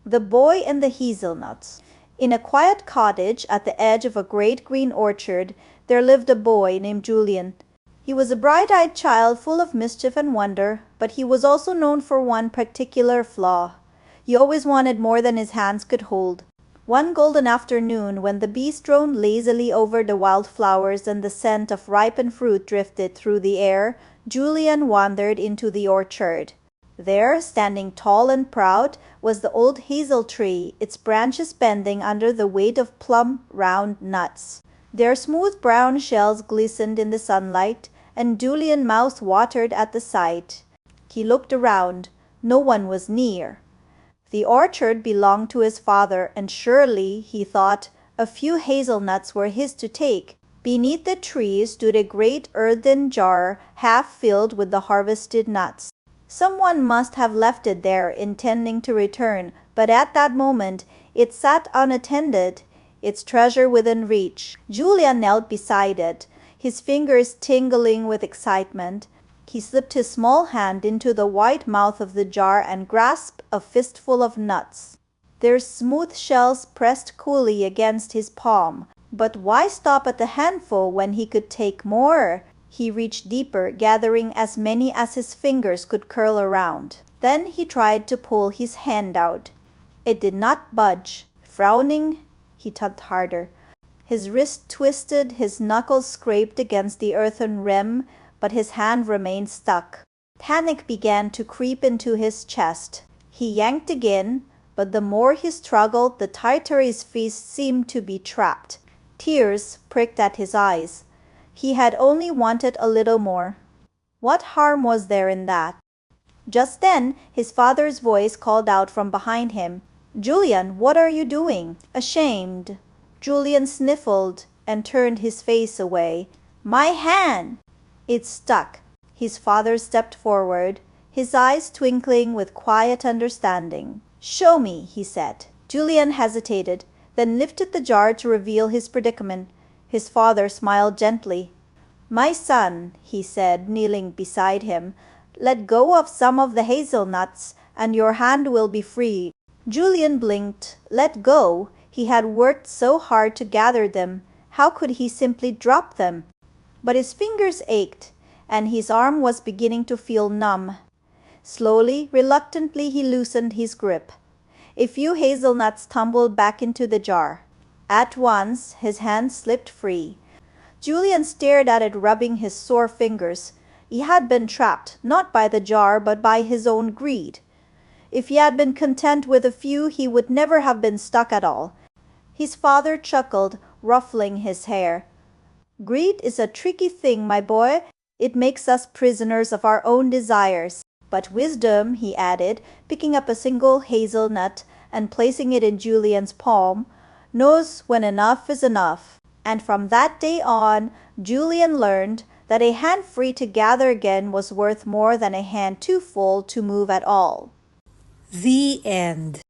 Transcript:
The Boy and the Hazelnuts. In a quiet cottage at the edge of a great green orchard, there lived a boy named Julian. He was a bright-eyed child full of mischief and wonder, but he was also known for one particular flaw. He always wanted more than his hands could hold. One golden afternoon, when the bees droned lazily over the wildflowers and the scent of ripened fruit drifted through the air, Julian wandered into the orchard. There, standing tall and proud, was the old hazel tree, its branches bending under the weight of plump, round nuts. Their smooth brown shells glistened in the sunlight, and Julian's mouth watered at the sight. He looked around. No one was near. The orchard belonged to his father, and surely, he thought, a few hazelnuts were his to take. Beneath the tree stood a great earthen jar, half filled with the harvested nuts. Someone must have left it there, intending to return, but at that moment it sat unattended, its treasure within reach. Julian knelt beside it, his fingers tingling with excitement. He slipped his small hand into the wide mouth of the jar and grasped a fistful of nuts. Their smooth shells pressed coolly against his palm. But why stop at a handful when he could take more? He reached deeper, gathering as many as his fingers could curl around. Then he tried to pull his hand out. It did not budge. Frowning, he tugged harder. His wrist twisted, his knuckles scraped against the earthen rim, but his hand remained stuck. Panic began to creep into his chest. He yanked again, but the more he struggled, the tighter his fist seemed to be trapped. Tears pricked at his eyes. He had only wanted a little more. What harm was there in that? Just then, his father's voice called out from behind him, "Julian, what are you doing?" Ashamed, Julian sniffled and turned his face away. "My hand!" It stuck. His father stepped forward, his eyes twinkling with quiet understanding. "Show me," he said. Julian hesitated, then lifted the jar to reveal his predicament. His father smiled gently. "My son," he said, kneeling beside him, "let go of some of the hazelnuts, and your hand will be free." Julian blinked. Let go? He had worked so hard to gather them. How could he simply drop them? But his fingers ached, and his arm was beginning to feel numb. Slowly, reluctantly, he loosened his grip. A few hazelnuts tumbled back into the jar. At once, his hand slipped free. Julian stared at it, rubbing his sore fingers. He had been trapped, not by the jar, but by his own greed. If he had been content with a few, he would never have been stuck at all. His father chuckled, ruffling his hair. "Greed is a tricky thing, my boy. It makes us prisoners of our own desires. But wisdom," he added, picking up a single hazelnut and placing it in Julian's palm, "knows when enough is enough." And from that day on, Julian learned that a hand free to gather again was worth more than a hand too full to move at all. The end.